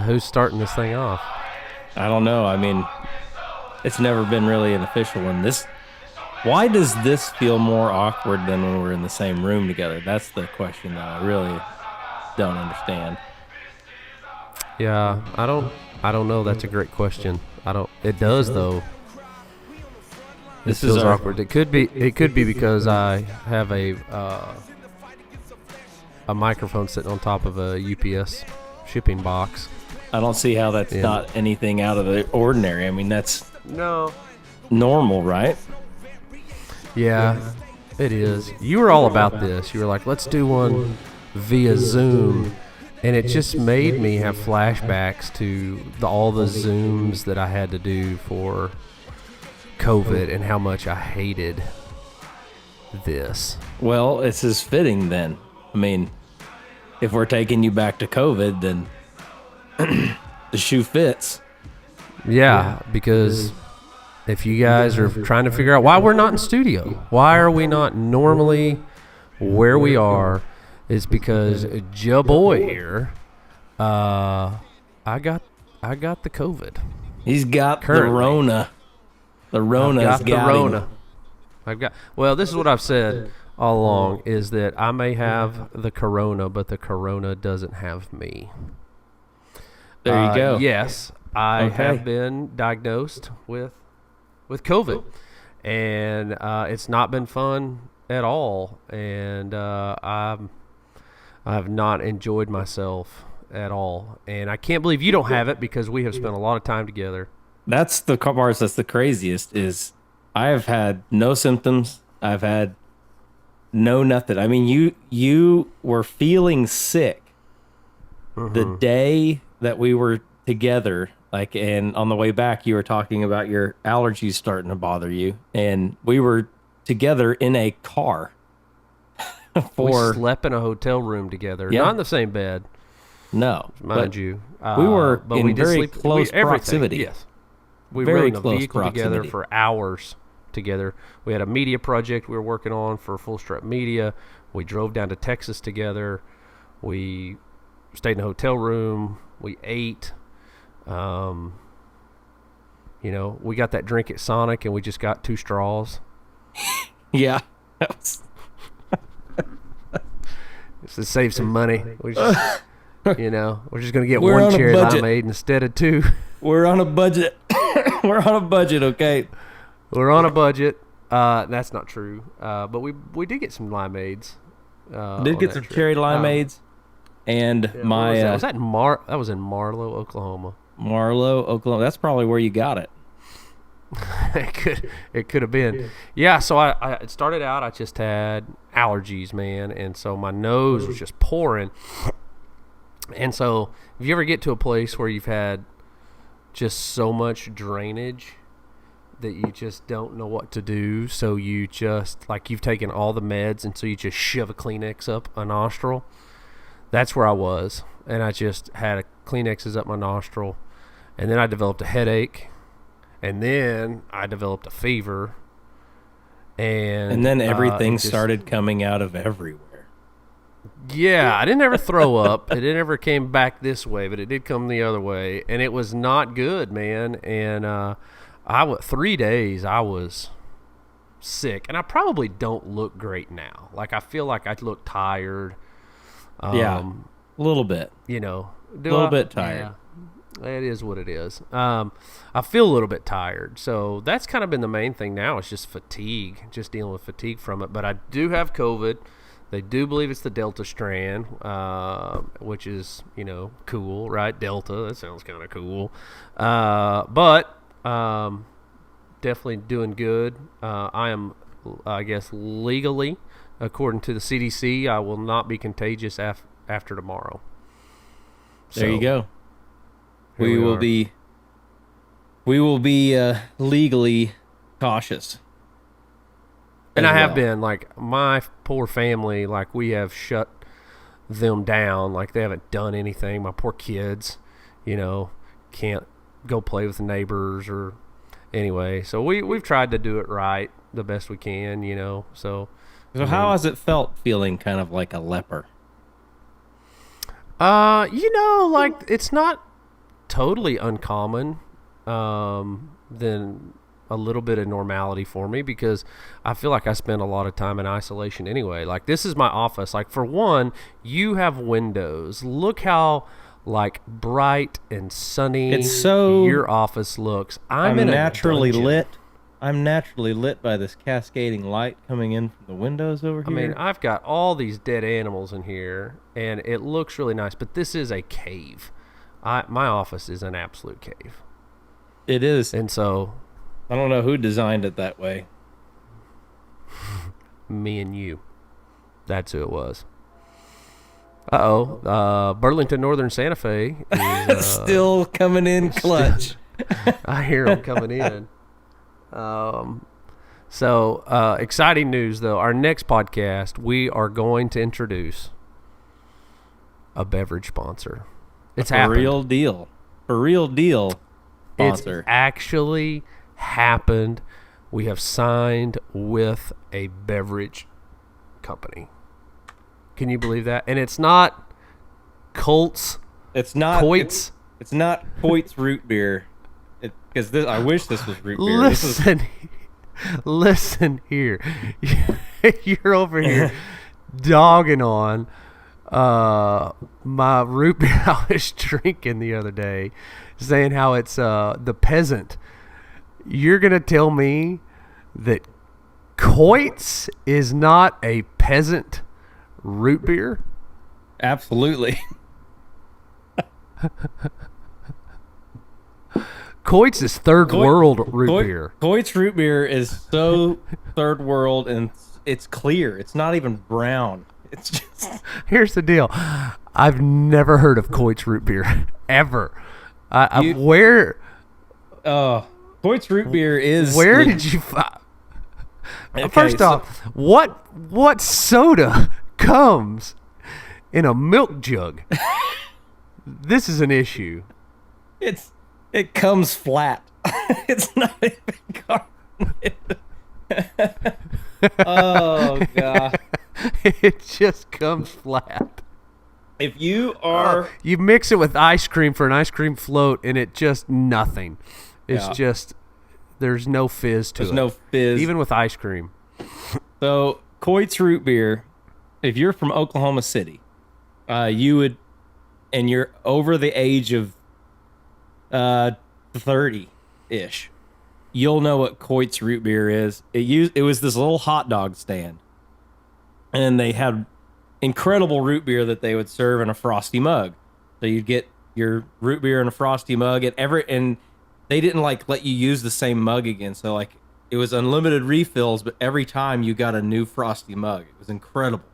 Who's starting this thing off? I don't know. I mean, it's never been really an official one. Why does this feel more awkward than when we're in the same room together? That's the question that I really don't understand. Yeah, I don't know. That's a great question. It does though. This feels awkward. It could be because I have a microphone sitting on top of a UPS shipping box. I don't see how that's not anything out of the ordinary. I mean, that's normal, right? Yeah, it is. You were all about this. You were like, let's do one via Zoom. And it just made me have flashbacks to all the Zooms that I had to do for COVID and how much I hated this. Well, it's as fitting then. I mean, if we're taking you back to COVID, then the shoe fits. Yeah, because if you guys are trying to figure out why we're not in studio, why are we not normally where we are, it's because ja boy here, I got the COVID. He's got the Rona. The Rona's got him. Well, this is what I've said all along, is that I may have the Corona, but the Corona doesn't have me. There you go. Yes, I have been diagnosed with COVID, and it's not been fun at all, and I have not enjoyed myself at all, and I can't believe you don't have it because we have spent a lot of time together. That's the part that's the craziest is I have had no symptoms. I've had no nothing. I mean, you were feeling sick the day that we were together, like, and on the way back, you were talking about your allergies starting to bother you, and we were together in a car. We slept in a hotel room together, not in the same bed. No, mind you, we were in very close proximity. Yes, we were in a vehicle together for hours together. We had a media project we were working on for Full Strip Media. We drove down to Texas together. We stayed in a hotel room. We ate. We got that drink at Sonic, and we just got 2 straws. Yeah. Just to save some money. We just, we're just going to get one cherry limeade instead of 2. We're on a budget. We're on a budget, okay? We're on a budget. That's not true. But we did get some limeades. Did get some cherry limeades. And was that was in Marlow, Oklahoma. Marlow, Oklahoma. That's probably where you got it. It could have been. Yeah, so it started out, I just had allergies, man, and so my nose was just pouring. And so if you ever get to a place where you've had just so much drainage that you just don't know what to do, so you just, like, you've taken all the meds, and so you just shove a Kleenex up a nostril. That's where I was, and I just had Kleenexes up my nostril, and then I developed a headache, and then I developed a fever, and then everything started coming out of everywhere. Yeah, I didn't ever throw up. It never came back this way, but it did come the other way, and it was not good, man. And 3 days I was sick, and I probably don't look great now. Like, I feel like I look tired. A little bit. A little bit tired. Yeah, it is what it is. I feel a little bit tired. So that's kind of been the main thing now. It's just fatigue, just dealing with fatigue from it. But I do have COVID. They do believe it's the Delta strand, which is, cool, right? Delta, that sounds kind of cool. But definitely doing good. I am, I guess, legally, according to the CDC, I will not be contagious after tomorrow. There you go. We will be legally cautious. And I have been, like, my poor family, like, we have shut them down. Like, they haven't done anything. My poor kids, can't go play with the neighbors or anyway. So we've tried to do it right the best we can, So how has it felt feeling kind of like a leper? Like, it's not totally uncommon than a little bit of normality for me, because I feel like I spend a lot of time in isolation anyway. Like, this is my office. Like, for one, you have windows. Look how like bright and sunny your office looks. I'm in naturally a dungeon. lit. I'm naturally lit by this cascading light coming in from the windows over here. I mean, I've got all these dead animals in here, and it looks really nice, but this is a cave. My office is an absolute cave. It is. And so I don't know who designed it that way. Me and you. That's who it was. Burlington Northern Santa Fe is still coming in clutch. I hear them coming in. So exciting news, though. Our next podcast, we are going to introduce a beverage sponsor. It's happened. Real deal. A real deal sponsor. It's actually happened. We have signed with a beverage company. Can you believe that? And it's not Colts. It's not Coits. It's not Coits root beer. Because I wish this was root beer. Listen here. You're over here dogging on my root beer I was drinking the other day, saying how it's the peasant. You're going to tell me that Coits is not a peasant root beer? Absolutely. Coits is third world root beer. Coits root beer is so third world, and it's clear. It's not even brown. It's just... Here's the deal. I've never heard of Coits root beer ever. Where? Coits root beer is... Where did you find... First off, what soda comes in a milk jug? This is an issue. It comes flat. It's not even carbonated. Oh god. It just comes flat. If you are you mix it with ice cream for an ice cream float, and it just nothing. It's just there's no fizz to it. There's no fizz. Even with ice cream. So Coits root beer, if you're from Oklahoma City, you would, and you're over the age of 30-ish, you'll know what Coits root beer is. It was this little hot dog stand, and they had incredible root beer that they would serve in a frosty mug. So you'd get your root beer in a frosty mug, and they didn't let you use the same mug again. So it was unlimited refills, but every time you got a new frosty mug. It was incredible.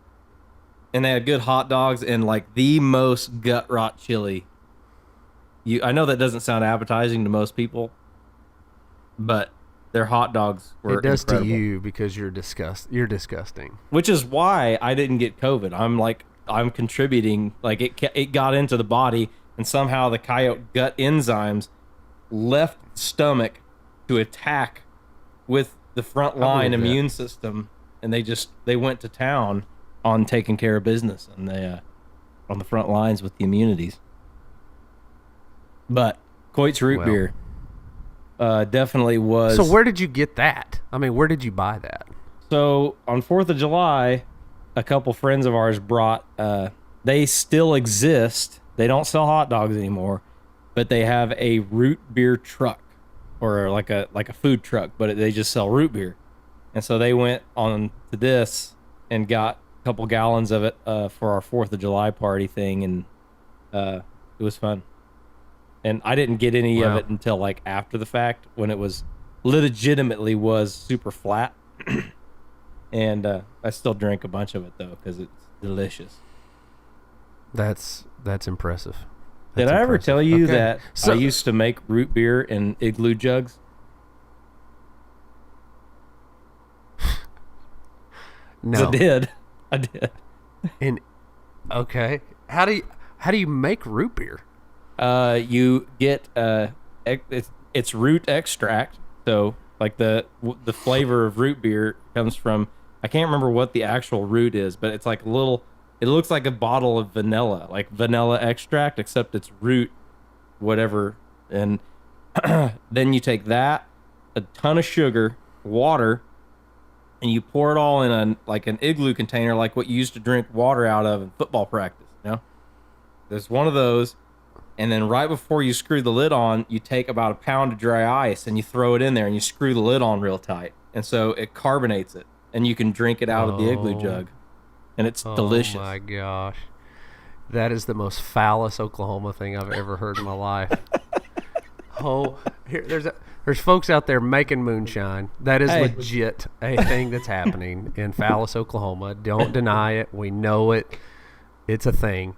And they had good hot dogs and the most gut rot chili. I know that doesn't sound appetizing to most people, but their hot dogs were incredible. It does to you because you're disgusting. Which is why I didn't get COVID. I'm contributing. It got into the body, and somehow the coyote gut enzymes left the stomach to attack with the front line immune system, and they went to town on taking care of business, and they on the front lines with the immunities. But Coits root beer definitely was. So where did you get that? I mean, where did you buy that? So on 4th of July, a couple friends of ours brought. They still exist. They don't sell hot dogs anymore, but they have a root beer truck, or like a food truck, but they just sell root beer. And so they went on to this and got a couple gallons of it for our 4th of July party thing, and it was fun. And I didn't get any of it until after the fact, when it was legitimately super flat. And I still drink a bunch of it though, because it's delicious. That's impressive. Did I ever tell you that I used to make root beer in igloo jugs? No, I did. Okay, how do you make root beer? You get it's root extract. So the flavor of root beer comes from, I can't remember what the actual root is, but it's it looks like a bottle of vanilla extract, except it's root whatever, and then you take that, a ton of sugar, water, and you pour it all in an igloo container, like what you used to drink water out of in football practice. There's one of those, and then right before you screw the lid on, you take about a pound of dry ice and you throw it in there and you screw the lid on real tight, and so it carbonates it, and you can drink it out of the igloo jug, and it's delicious. Oh my gosh, that is the most phallus Oklahoma thing I've ever heard in my life. There's folks out there making moonshine. That is legit a thing that's happening in Phallus, Oklahoma. Don't deny it. We know it. It's a thing.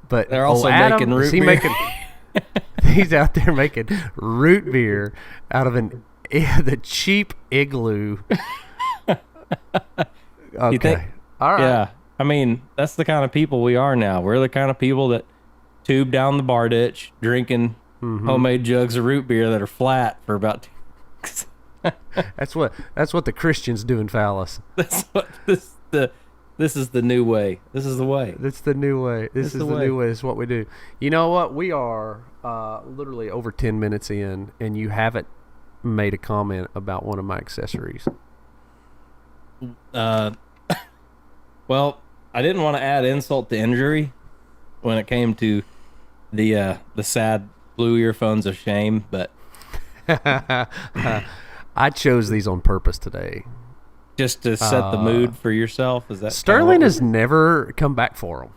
But they're also Adam, making root beer. He's out there making root beer out of the cheap igloo. Okay. All right. Yeah. I mean, that's the kind of people we are now. We're the kind of people that tube down the bar ditch, drinking homemade jugs of root beer that are flat for about 2 That's what the Christians do in Phallus. This is the new way. This is the way. That's the new way. This is the new way. This is what we do. You know what? We are literally over 10 minutes in, and you haven't made a comment about one of my accessories. Well, I didn't want to add insult to injury when it came to the sad blue earphones of shame, but I chose these on purpose today. Just to set the mood for yourself? Is that Sterling has never come back for them.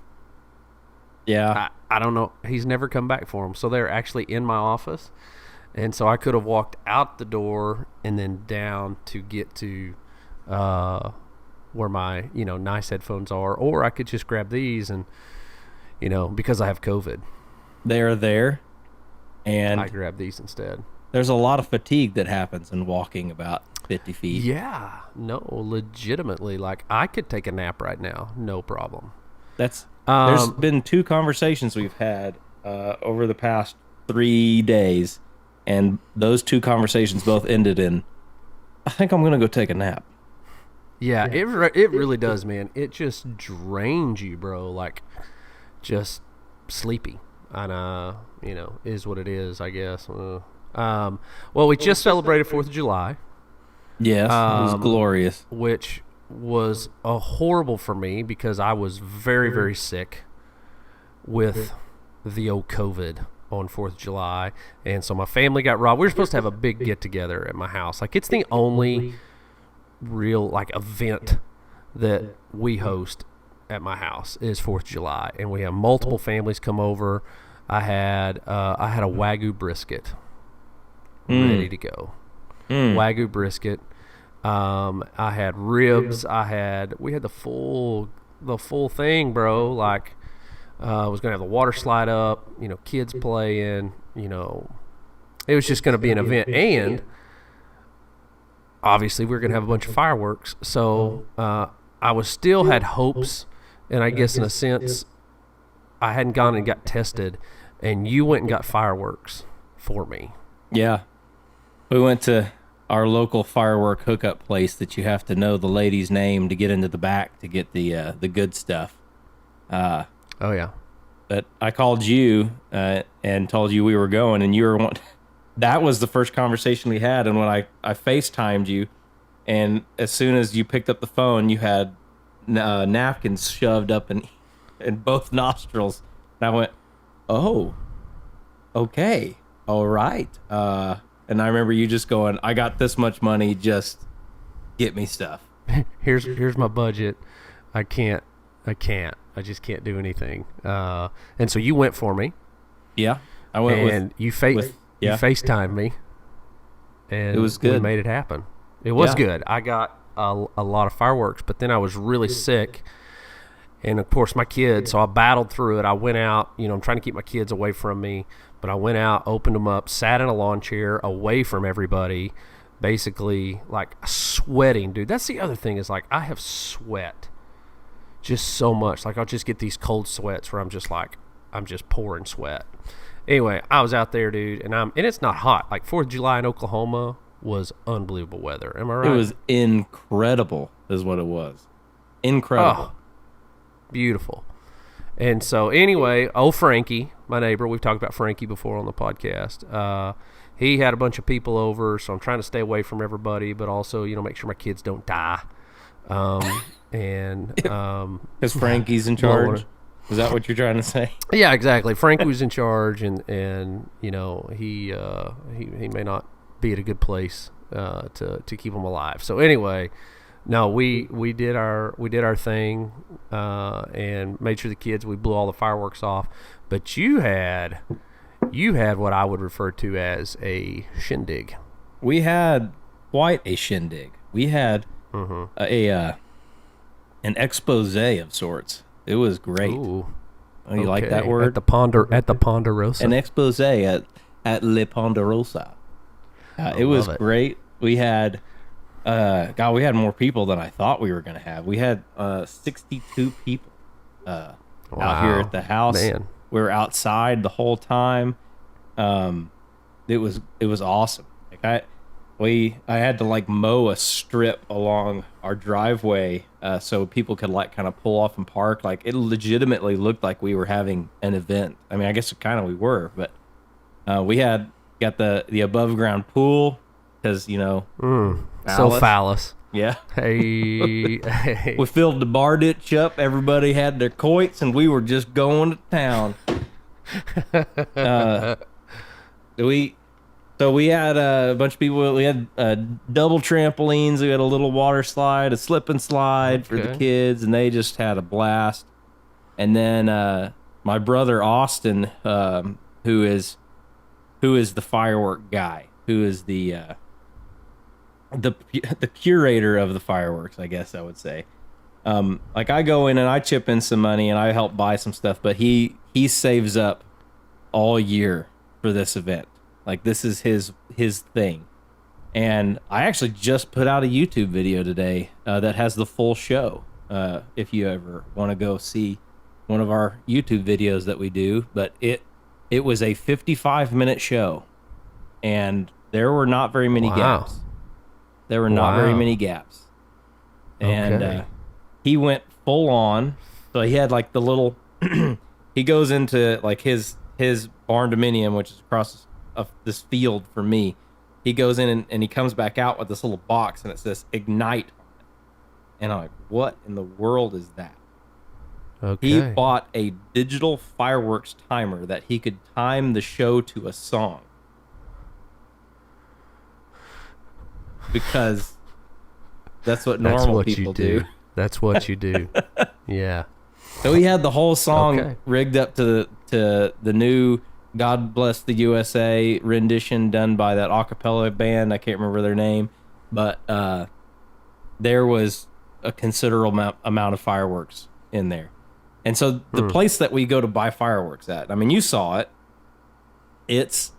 Yeah. I don't know. He's never come back for them. So they're actually in my office. And so I could have walked out the door and then down to get to where my, nice headphones are. Or I could just grab these and, because I have COVID. They're there. And I grab these instead. There's a lot of fatigue that happens in walking about 50 feet. Yeah. No, legitimately. Like, I could take a nap right now. No problem. There's been 2 conversations we've had over the past 3 days, and those 2 conversations both ended in, I think I'm going to go take a nap. Yeah, it really does, man. It just drains you, bro. Like, just sleepy. And, is what it is, I guess. Well, we just celebrated 4th of July. Yes, it was glorious. Which was horrible for me because I was very, very sick with the old COVID on 4th of July. And so my family got robbed. We were supposed to have a big get-together at my house. Like, it's the only real, event that we host at my house is 4th of July. And we have multiple families come over. I had a Wagyu brisket ready to go. Wagyu brisket. I had ribs. We had the full thing, bro. Like, I was gonna have the water slide up. Kids playing. It was just gonna be an event, and obviously we were gonna have a bunch of fireworks. So I still had hopes, and I guess in a sense, I hadn't gone and got tested, and you went and got fireworks for me. Yeah. We went to our local firework hookup place that you have to know the lady's name to get into the back to get the good stuff. Oh, yeah. But I called you and told you we were going, and you were one. That was the first conversation we had, and when I FaceTimed you, and as soon as you picked up the phone, you had napkins shoved up in both nostrils. And I went, oh, okay, all right. And I remember you just going, I got this much money, just get me stuff. Here's my budget. I just can't do anything. And so you went for me. Yeah. I went and you FaceTimed me. And it was good. We made it happen. It was good. I got a lot of fireworks, but then I was really sick. And of course my kids, so I battled through it. I went out, I'm trying to keep my kids away from me, but I went out, opened them up, sat in a lawn chair away from everybody, basically like sweating, dude. That's the other thing is like I have sweat just so much. Like I'll just get these cold sweats where I'm just pouring sweat. Anyway, I was out there, dude, and it's not hot. Like 4th of July in Oklahoma was unbelievable weather. Am I right? It was incredible is what it was. Incredible. Oh, beautiful. And so anyway, Frankie my neighbor, we've talked about Frankie before on the podcast. He had a bunch of people over, so I'm trying to stay away from everybody, but also, make sure my kids don't die. Because Frankie's in charge. Is that what you're trying to say? Yeah, exactly. Frank was in charge, and he may not be at a good place to keep him alive. So anyway, no, we did our thing and made sure we blew all the fireworks off. But you had what I would refer to as a shindig. We had quite a shindig. We had an expose of sorts. It was great. Ooh, you like that word? At the Ponderosa. An expose at Le Ponderosa. It was great. We had, we had more people than I thought we were going to have. We had 62 people out here at the house. Man. We were outside the whole time. It was awesome. I had to mow a strip along our driveway so people could kind of pull off and park. It legitimately looked like we were having an event. I mean, I guess kind of we were, but we got the above ground pool because so phallus. Yeah. Hey. We filled the bar ditch up. Everybody had their coits, and we were just going to town. So we had a bunch of people. We had double trampolines. We had a little water slide, a slip and slide for the kids, and they just had a blast. And then my brother Austin, who is the firework guy, who is the curator of the fireworks, I guess I would say. I go in and I chip in some money and I help buy some stuff, but he saves up all year for this event. This is his thing. And I actually just put out a YouTube video today that has the full show. If you ever want to go see one of our YouTube videos that we do, but it was a 55-minute show, and there were not very many gaps. There were not very many gaps. And he went full on. So he had the little he goes into his barn dominium, which is across of this field for me. He goes in and he comes back out with this little box, and it says ignite on it. And I'm like, what in the world is that? Okay. He bought a digital fireworks timer that he could time the show to a song. Because that's what normal people do. That's what you do. Yeah. So he had the whole song rigged up to the new God Bless the USA rendition done by that a cappella band. I can't remember their name, but there was a considerable amount of fireworks in there. And so the place that we go to buy fireworks at, I mean, you saw it. It's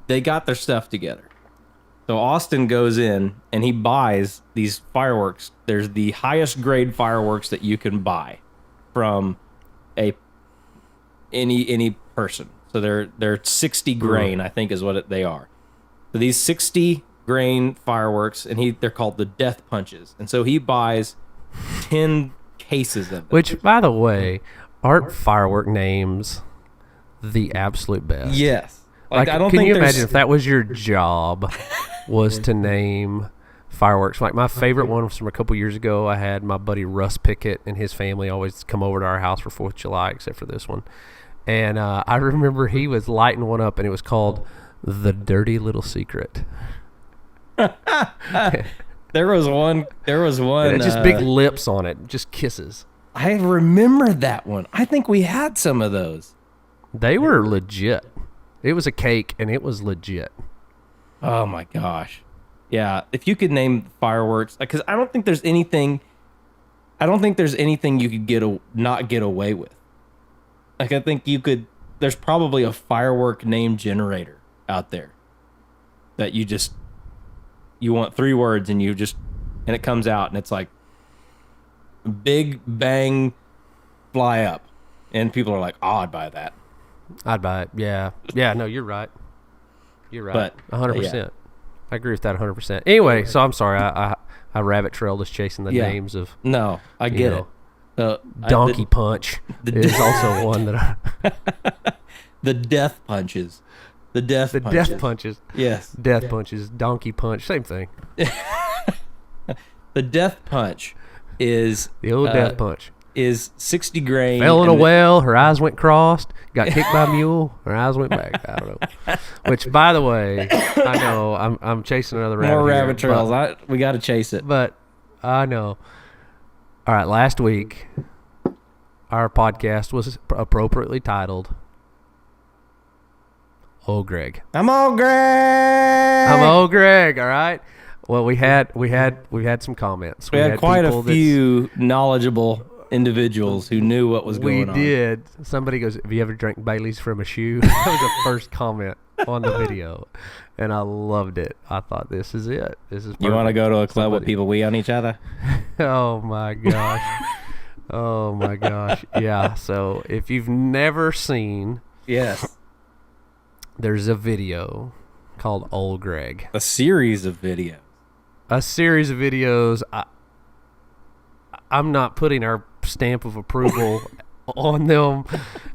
they got their stuff together. So Austin goes in and he buys these fireworks. There's the highest grade fireworks that you can buy from any person. So they're 60 grain, I think is what they are. So these 60 grain fireworks, and they're called the death punches. And so he buys 10 cases of them. Which, by the way, aren't firework names the absolute best? Yes. I don't can you imagine if that was your job, was to name fireworks? My favorite one was from a couple years ago. I had my buddy Russ Pickett and his family always come over to our house for 4th of July, except for this one. And I remember he was lighting one up, and it was called The Dirty Little Secret. There was one. And just big lips on it, just kisses. I remember that one. I think we had some of those. They were legit. It was a cake, and it was legit. Oh my gosh. Yeah, if you could name fireworks, because I don't think there's anything you could not get away with. I think you could. There's probably a firework name generator out there that you want 3 words and it comes out and it's like big bang fly up, and people are like, oh, I'd buy that. I'd buy it. Yeah. No, you're right. You're right. 100%. Yeah. I agree with that 100%. Anyway, so I'm sorry. I rabbit trailed us chasing the names of. No, I get it. Donkey Punch is also one that the death punches. The death punches. Yes. Death punches, donkey punch, same thing. The death punch is the old death punch. Is 60 grain. Fell in a well, her eyes went crossed, got kicked by a mule, her eyes went back. I don't know. Which, by the way, I know I'm chasing another rabbit. More rabbit trails. We got to chase it. But I know. All right, last week, our podcast was appropriately titled Old Greg. I'm old Greg. I'm old Greg. All right. Well, we had some comments. We had quite a few knowledgeable individuals who knew what was going on. We did. Somebody goes, "Have you ever drank Bailey's from a shoe?" That was the first comment on the video, and I loved it. I thought, this is it. This is perfect. You want to go to a club with people wee on each other? Oh my gosh. Oh my gosh. Yeah. So if you've never seen, yes, there's a video called Old Greg. A series of videos. I'm not putting our stamp of approval on them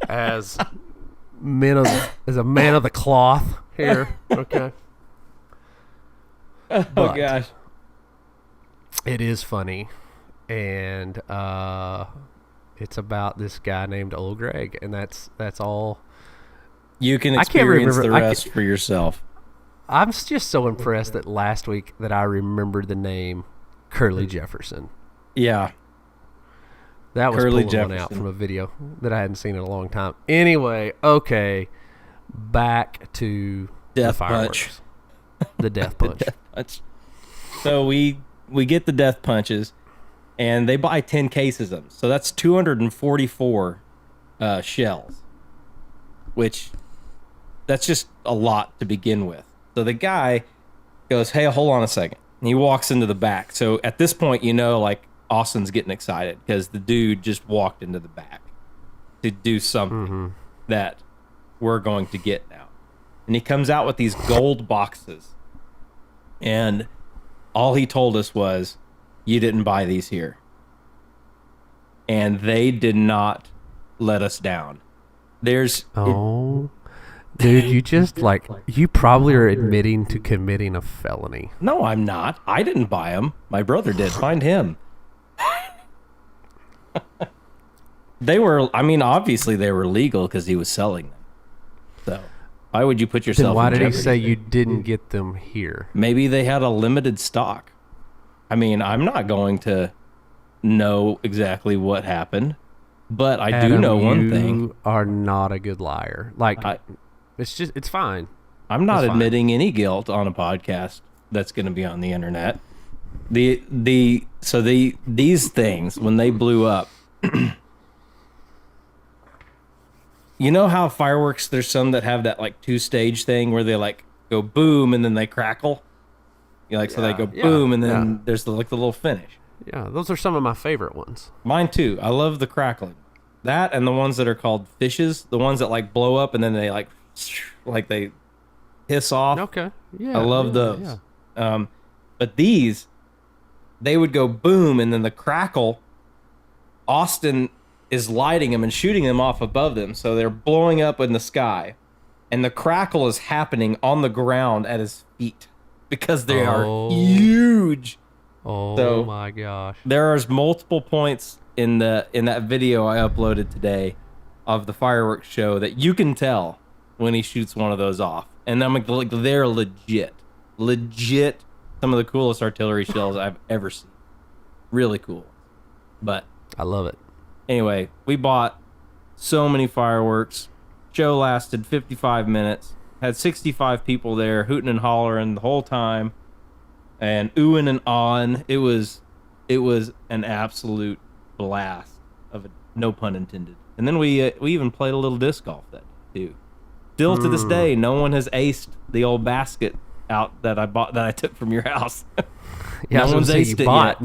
as a man of the cloth here. Okay. Oh gosh. It is funny, and it's about this guy named Old Greg, and that's all. You can experience the rest for yourself. I'm just so impressed that last week that I remembered the name Curly Jefferson. Yeah. That was pulling one out from a video that I hadn't seen in a long time. Anyway, okay, back to the fireworks. The death punch. The death punch. So we get the death punches, and they buy 10 cases of them. So that's 244 shells, which that's just a lot to begin with. So the guy goes, "Hey, hold on a second." And he walks into the back. So at this point, like, Austin's getting excited because the dude just walked into the back to do something that we're going to get now. And he comes out with these gold boxes. And all he told us was, "You didn't buy these here." And they did not let us down. Dude, you probably are admitting to committing a felony. No, I'm not. I didn't buy them. My brother did. Find him. Obviously they were legal because he was selling them. So why would you put yourself in jeopardy? Why did he say you didn't get them here? Maybe they had a limited stock. I'm not going to know exactly what happened, but I do know one thing. You are not a good liar. It's fine. I'm not admitting any guilt on a podcast that's going to be on the internet. These things, when they blew up, you know how fireworks, there's some that have that 2-stage thing where they go boom and then they crackle. So they go boom and then there's the little finish. Yeah, those are some of my favorite ones. Mine too. I love the crackling. That and the ones that are called fishes, the ones that blow up and then they they hiss off. Okay. Yeah. I love those. Yeah. But these, they would go boom and then the crackle, Austin is lighting them and shooting them off above them. So they're blowing up in the sky and the crackle is happening on the ground at his feet because they are huge. Oh my gosh. There are multiple points in that video I uploaded today of the fireworks show that you can tell when he shoots one of those off. And I'm they're legit some of the coolest artillery shells I've ever seen. Really cool. But I love it. Anyway, we bought so many fireworks. Show lasted 55 minutes. Had 65 people there hooting and hollering the whole time and oohing and ahhing. It was an absolute blast no pun intended. And then we even played a little disc golf that day too. Still to this day, no one has aced the old basket out that I took from your house. Yeah, no one's aced it yet.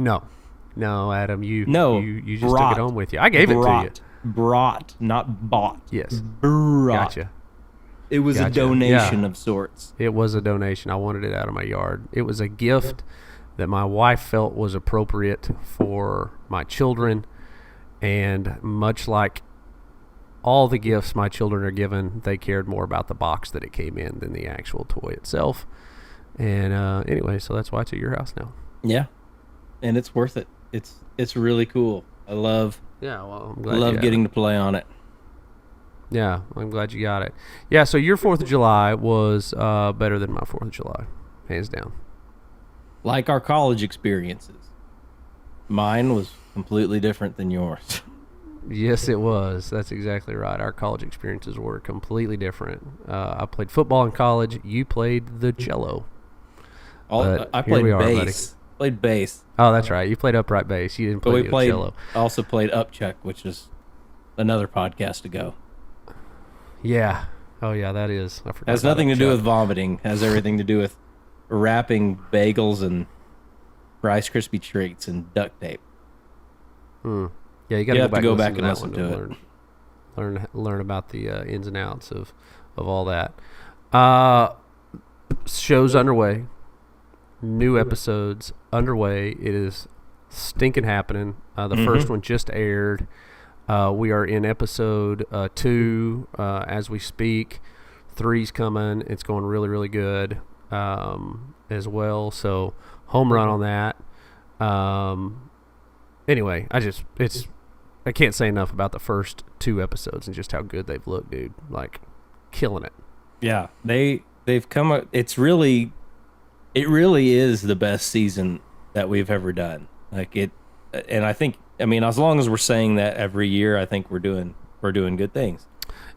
No, Adam, you just brought, took it home with you. I gave it to you. Brought, not bought. Yes. Brought. Gotcha. It was a donation of sorts. It was a donation. I wanted it out of my yard. It was a gift that my wife felt was appropriate for my children, And much like all the gifts my children are given, they cared more about the box that it came in than the actual toy itself. And anyway, so that's why it's at your house now. Yeah, and it's worth it. It's really cool. I love I'm glad getting to play on it. Yeah, I'm glad you got it. Yeah, so your 4th of July was better than my 4th of July, hands down. Like our college experiences. Mine was completely different than yours. Yes, it was. That's exactly right. Our college experiences were completely different. I played football in college. You played the cello. I played bass. Played bass. Oh, that's right. You played upright bass. You didn't play the cello. Also played upchuck, which is another podcast ago. Yeah. Oh, yeah, that is. I forgot. Has nothing to do with vomiting. Has everything to do with wrapping bagels and Rice Krispie treats and duct tape. Yeah, you got to go back and listen to it. Learn about the ins and outs of all that. Show's underway. New episodes underway. It is stinking happening. The first one just aired. We are in episode 2 as we speak. 3's coming. It's going really, really good as well. So home run on that. Anyway, I can't say enough about the first 2 episodes and just how good they've looked, dude. Like, killing it. Yeah, they've come up. It really is the best season that we've ever done. Like it, and I think, I mean, as long as we're saying that every year, I think we're doing good things.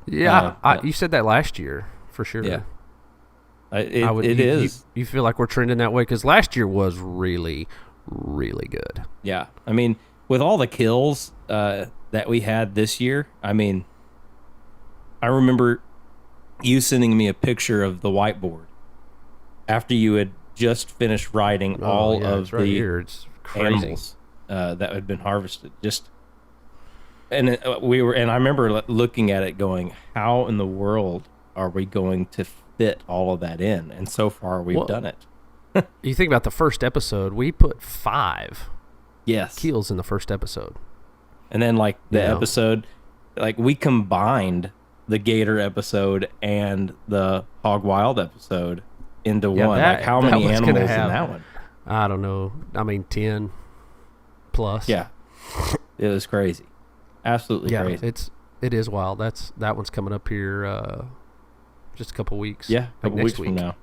Yeah, you said that last year for sure. Yeah, it is. You feel like we're trending that way because last year was really, really good. Yeah, I mean, with all the kills that we had this year, I mean, I remember you sending me a picture of the whiteboard after you had just finished writing all of the animals that had been harvested. And I remember looking at it going, how in the world are we going to fit all of that in? And so far we've done it. You think about the first episode, we put 5 kills in the first episode. And then like the episode, like we combined the gator episode and the hog wild episode into one. Like how many animals in that one? I don't know. I mean, 10 plus. Yeah. It was crazy. Absolutely crazy. It is wild. That one's coming up here just a couple weeks. Yeah, a couple weeks from now.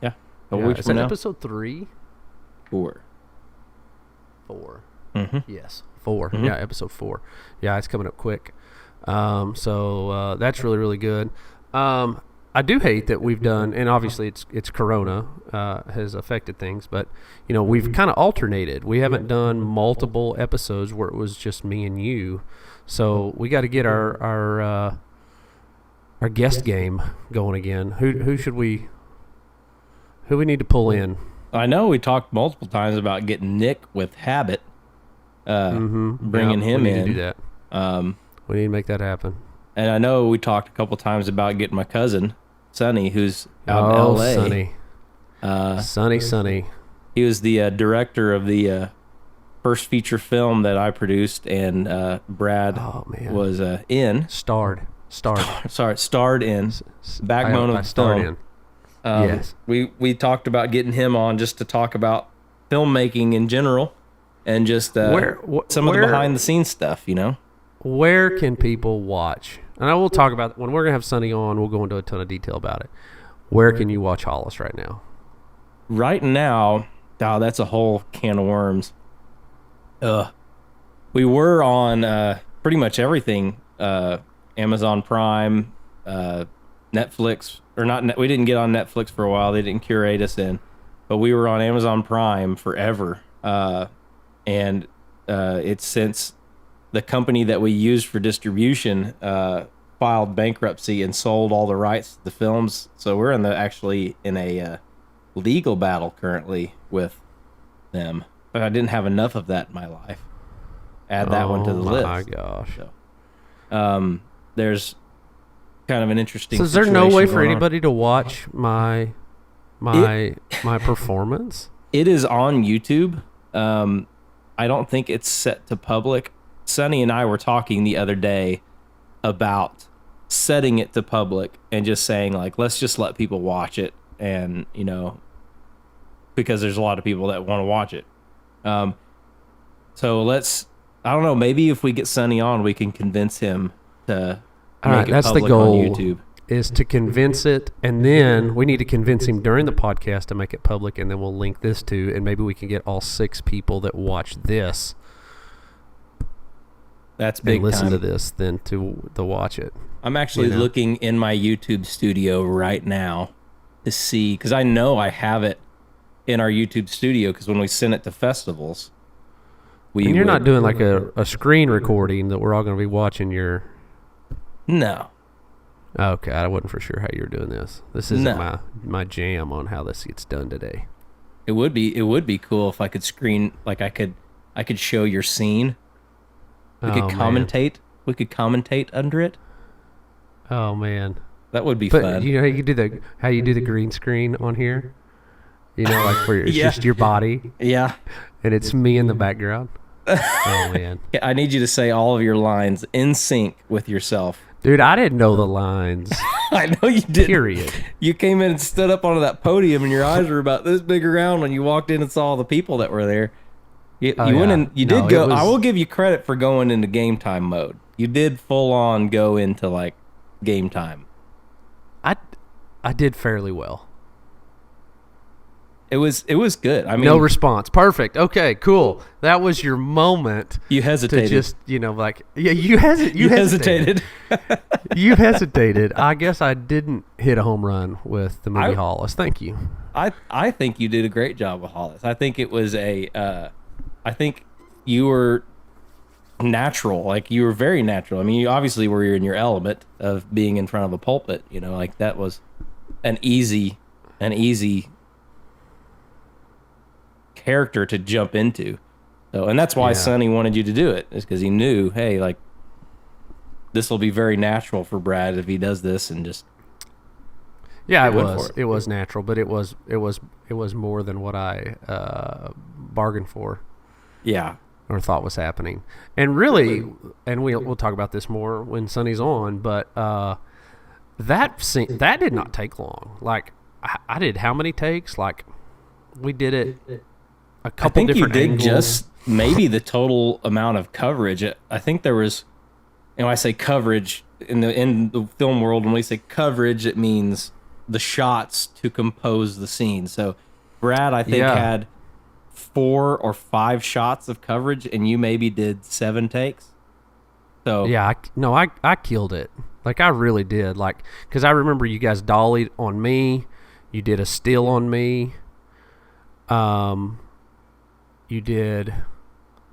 Yeah. Is that episode 3? 4. 4. Mm-hmm. Yes, 4. Mm-hmm. Yeah, episode 4. Yeah, it's coming up quick. So that's really, really good. I do hate that we've done, and obviously it's Corona has affected things, but we've kind of alternated. We haven't done multiple episodes where it was just me and you. So we got to get our guest game going again. Who we need to pull in? I know we talked multiple times about getting Nick with Habit, bringing him in. We need to do that. We need to make that happen. And I know we talked a couple times about getting my cousin, Sonny, who's out in L.A. Sonny. He was the director of the first feature film that I produced, and Brad was in. Starred in. Backbone of the film. Yes. We talked about getting him on just to talk about filmmaking in general and just some of the behind-the-scenes stuff, Where can people watch? And I will talk about, when we're going to have Sonny on, we'll go into a ton of detail about it. Where can you watch Hollis right now? Right now, that's a whole can of worms. We were on pretty much everything. Amazon Prime, Netflix, or not. We didn't get on Netflix for a while. They didn't curate us in. But we were on Amazon Prime forever. And it's since the company that we used for distribution filed bankruptcy and sold all the rights to the films. So we're actually in a legal battle currently with them. But I didn't have enough of that in my life. Add that one to the list. Oh my gosh. So, there's kind of an interesting. So is there no way for anybody to watch my performance? It is on YouTube. I don't think it's set to public. Sonny and I were talking the other day about setting it to public and just saying, like, let's just let people watch it. And, you know, because there's a lot of people that want to watch it. So I don't know, maybe if we get Sonny on, we can convince him to make it that's the public goal, on YouTube. is to convince it, and then we need to convince him during the podcast to make it public, and then we'll link this to, and maybe we can get all 6 people that watch this. That's big and listen time. to this than to watch it. I'm actually looking in my YouTube studio right now to see, because I know I have it in our YouTube studio, because when we send it to festivals, and you're not doing like a screen recording that we're all going to be watching your... No. Okay, I wasn't for sure how you were doing this. This isn't my jam on how this gets done today. It would be cool if I could screen, like I could show your scene. We could commentate. Man. We could commentate under it. Oh man, that would be fun. You know how you do the green screen on here. You know, like where it's just your body. Yeah. And it's me in the background. Oh man. I need you to say all of your lines in sync with yourself. Dude, I didn't know the lines. I know you did. Period. You came in and stood up onto that podium, and your eyes were about this big around when you walked in and saw all the people that were there. You went in. You did go. I will give you credit for going into game time mode. You did full on go into like game time. I did fairly well. It was good. I mean, no response. Perfect. Okay, cool. That was your moment. You hesitated. To just, like, yeah, you hesitated. You hesitated. I guess I didn't hit a home run with the movie Hollis. Thank you. I think you did a great job with Hollis. I think it was I think you were natural. Like, you were very natural. I mean, you obviously were in your element of being in front of a pulpit. You know, like that was an easy character to jump into. So, and that's why Sonny wanted you to do it, is because he knew, hey, like, this will be very natural for Brad if he does this, and just it was natural, but it was more than what I bargained for. Yeah. Or thought was happening. And really, and we'll talk about this more when Sonny's on, but that did not take long. Like, I did how many takes? Like, we did it a couple different angles. You did just maybe the total amount of coverage. I think there was, I say coverage in the film world. When we say coverage, it means the shots to compose the scene. So Brad, I think, had 4 or 5 shots of coverage, and you maybe did 7 takes. So I killed it. Like, I really did. Like, because I remember you guys dollied on me. You did a still on me. You did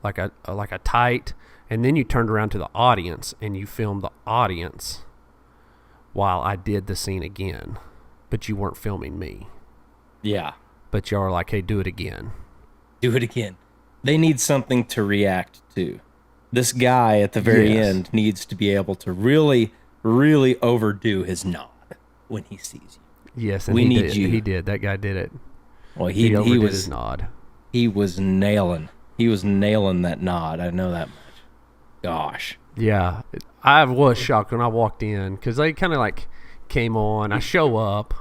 like a tight, and then you turned around to the audience and you filmed the audience while I did the scene again, but you weren't filming me. Yeah. But y'all were like, hey, do it again. Do it again. They need something to react to. This guy at the very end needs to be able to really, really overdo his nod when he sees you. Yes, and he did. That guy did it. Well, he overdid his nod. He was nailing that nod. I know that much. Gosh. Yeah, I was shocked when I walked in, because they kind of like came on. I show up.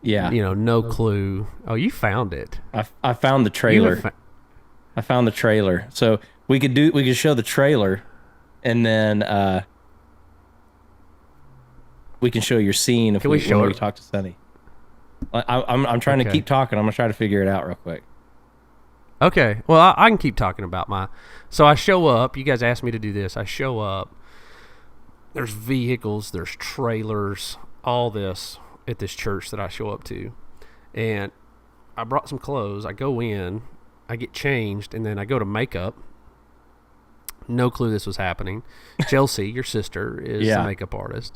Yeah. No clue. Oh, you found it. I found the trailer. I found the trailer. So we could show the trailer, and then we can show your scene when we talk to Sonny. I'm trying to keep talking. I'm gonna try to figure it out real quick. Okay. Well, I can keep talking about so I show up. You guys asked me to do this. I show up. There's vehicles. There's trailers. All this at this church that I show up to. And I brought some clothes. I go in. I get changed. And then I go to makeup. No clue this was happening. Chelsea, your sister, is the makeup artist.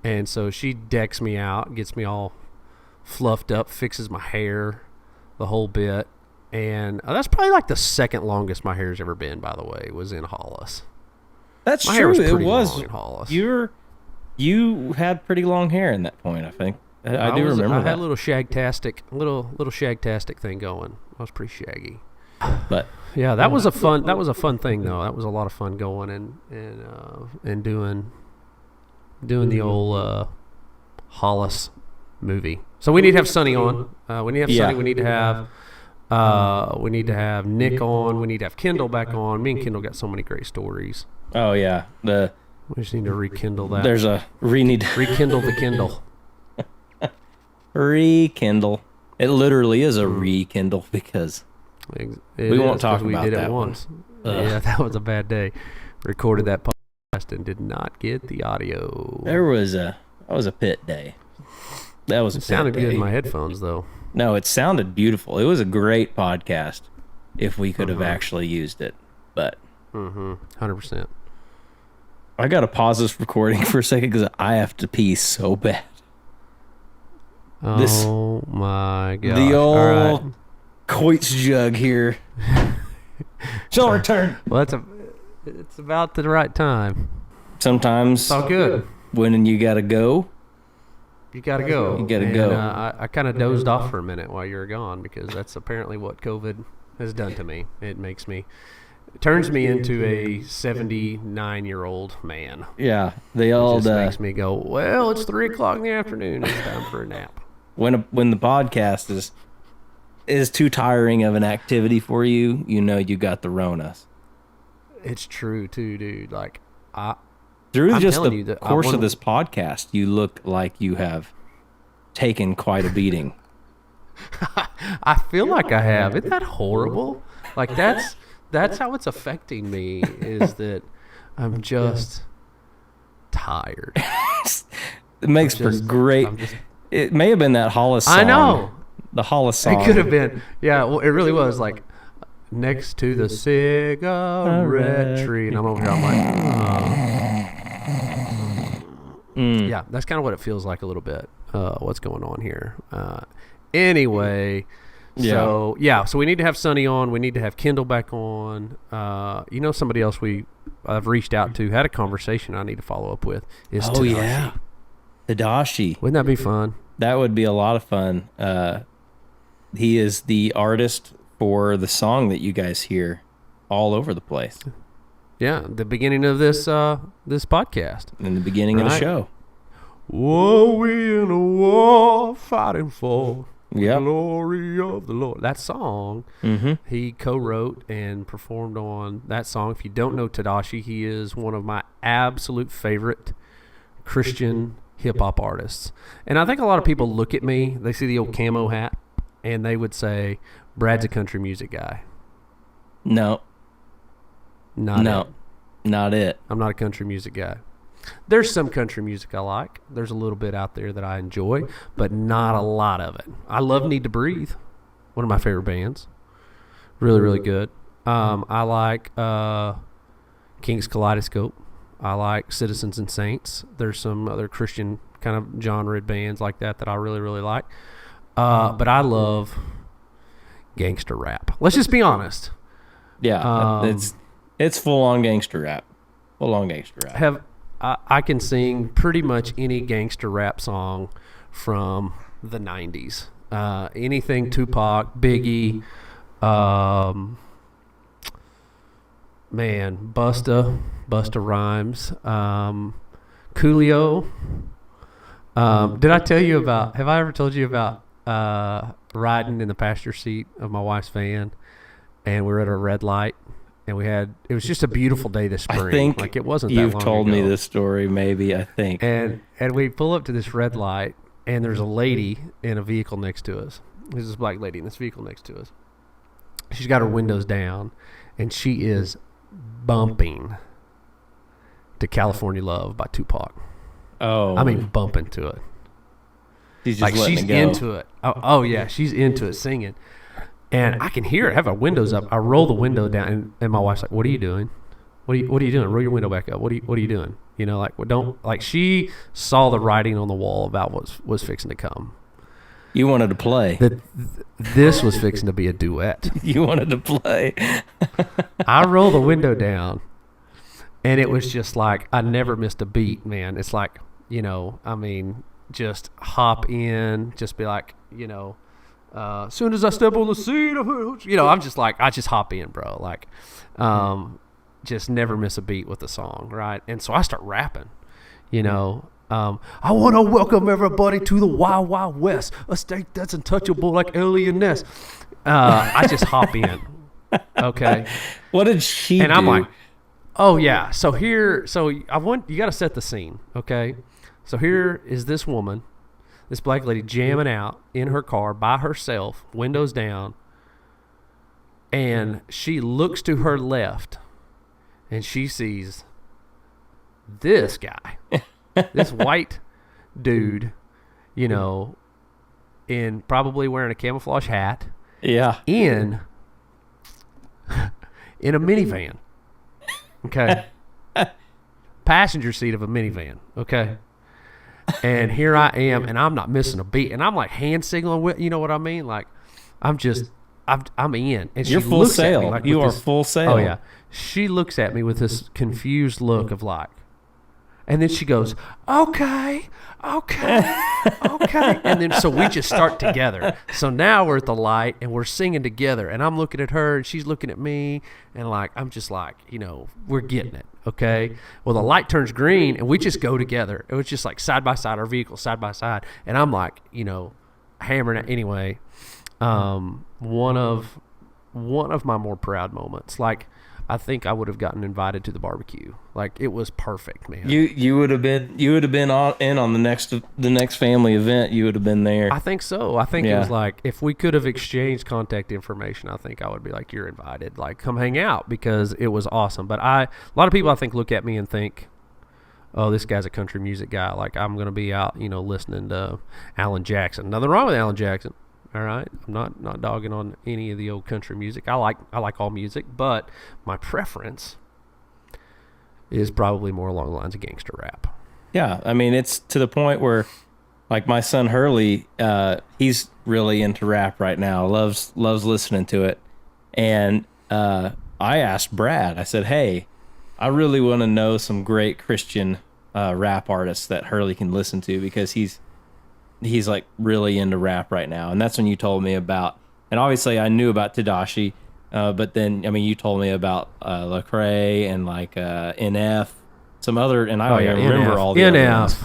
And so she decks me out, gets me all fluffed up, fixes my hair, the whole bit. And that's probably like the second longest my hair's ever been, by the way, was in Hollis. That's my true. Hair was it pretty was long in Hollis. You had pretty long hair in that point, I think. I do remember that. I had a little shagtastic thing going. I was pretty shaggy. But yeah, that was a fun thing though. That was a lot of fun going and doing the old Hollis movie. So we need to have Sonny on. We need to have Sonny. We need to have Nick on. We need to have Kendall back on. Me and Kendall got so many great stories. oh yeah, We just need to rekindle that. rekindle the Kindle. rekindle. It literally is a rekindle because we won't talk about that. We did it once. Yeah, that was a bad day. Recorded that podcast and did not get the audio. That was a pit day. That was a pit day. It sounded good in my headphones though. No, it sounded beautiful. It was a great podcast if we could have actually used it. But 100%. I got to pause this recording for a second because I have to pee so bad. Oh my god! The old Coits jug here. Shall return. Well, it's about the right time. Sometimes it's all good. When you gotta go, you gotta go. You gotta go. I kind of dozed off for a minute while you were gone because that's apparently what COVID has done to me. It turns me into a 79-year-old man. Yeah, they all makes me go, well, it's 3:00 in the afternoon. It's time for a nap. When the podcast is too tiring of an activity for you, you know you got the Ronas. It's true too, dude. Like through just the course of this podcast, you look like you have taken quite a beating. I feel like I have. Isn't that horrible? Like that's how it's affecting me. Is that I'm just tired. It makes for great. It may have been that Hollis song. I know. The Hollis song. It could have been. Yeah, well, it really was. Like, next to the cigarette tree. And I'm over here, I'm like, Yeah, that's kind of what it feels like a little bit. What's going on here. Anyway, so we need to have Sonny on. We need to have Kendall back on. Somebody else I've reached out to, had a conversation I need to follow up with is Tadashi. Yeah. Tadashi. Wouldn't that be fun? That would be a lot of fun. He is the artist for the song that you guys hear all over the place. Yeah, the beginning of this podcast. In the beginning of the show. Whoa, we in a war fighting for the glory of the Lord. That song, he co-wrote and performed on that song. If you don't know Tadashi, he is one of my absolute favorite Christian hip-hop artists. And I think a lot of people look at me, they see the old camo hat, and they would say, Brad's a country music guy. No. Not it. I'm not a country music guy. There's some country music I like. There's a little bit out there that I enjoy, but not a lot of it. I love Need to Breathe, one of my favorite bands. Really, really good. I like King's Kaleidoscope. I like Citizens and Saints. There's some other Christian kind of genre bands like that I really, really like. But I love gangster rap. Let's just be honest. Yeah, it's full-on gangster rap. Full-on gangster rap. I can sing pretty much any gangster rap song from the 90s. Anything Tupac, Biggie, Busta Rhymes, Coolio. Did I tell you about, have I ever told you about riding in the passenger seat of my wife's van and we were at a red light and it was just a beautiful day this spring. I think like it wasn't that long ago. You've told me this story maybe, I think. And we pull up to this red light and there's a lady in a vehicle next to us. There's this black lady in this vehicle next to us. She's got her windows down and she is bumping to California Love by Tupac. Oh. I mean, bumping to it. She's just she's into it. Oh, yeah, she's into it, singing. And I can hear it. I have our windows up. I roll the window down, and my wife's like, "What are you doing? What are you doing? Roll your window back up. What are you doing? You know, like don't like." She saw the writing on the wall about what was fixing to come. You wanted to play. This was fixing to be a duet. You wanted to play. I roll the window down, and it was just like I never missed a beat, man. It's like, I mean, just hop in, just be like, As soon as I step on the scene, I'm just like, I just hop in, bro. Like, just never miss a beat with the song, right? And so I start rapping, I want to welcome everybody to the Wild Wild West, a state that's untouchable like alien nest. I just hop in, okay? What did she do? And I'm like, oh, yeah. So you got to set the scene, okay? So here is this woman, this black lady jamming out in her car by herself, windows down, and she looks to her left, and she sees this guy, this white dude, in probably wearing a camouflage hat, in a minivan, okay, passenger seat of a minivan, okay. And here I am, and I'm not missing a beat, and I'm like hand signaling with, you know what I mean? Like, I'm in, and you're she full looks sail. at me like you are full sail. Oh yeah, she looks at me with this confused look of like, and then she goes, okay, and then so we just start together. So now we're at the light and we're singing together, and I'm looking at her and she's looking at me, and like I'm just like, we're getting it. Okay. Well, the light turns green and we just go together. It was just like side by side, our vehicles side by side. And I'm like, hammering it anyway. One of my more proud moments. Like, I think I would have gotten invited to the barbecue. Like, it was perfect, man. You would have been in on the next family event. You would have been there. I think so. I think it was like, if we could have exchanged contact information, I think I would be like, you're invited. Like, come hang out, because it was awesome. But a lot of people I think look at me and think, oh, this guy's a country music guy. Like, I'm going to be out, listening to Alan Jackson. Nothing wrong with Alan Jackson. All right, I'm not dogging on any of the old country music. I like all music, but my preference is probably more along the lines of gangster rap. Yeah, I mean, it's to the point where, like, my son Hurley, he's really into rap right now. Loves listening to it, and I asked Brad. I said, "Hey, I really want to know some great Christian rap artists that Hurley can listen to, because he's like really into rap right now." And that's when you told me about, and obviously I knew about Tadashi, but then, I mean, you told me about Lecrae and like NF, some other, and I don't even remember NF, all the other ones.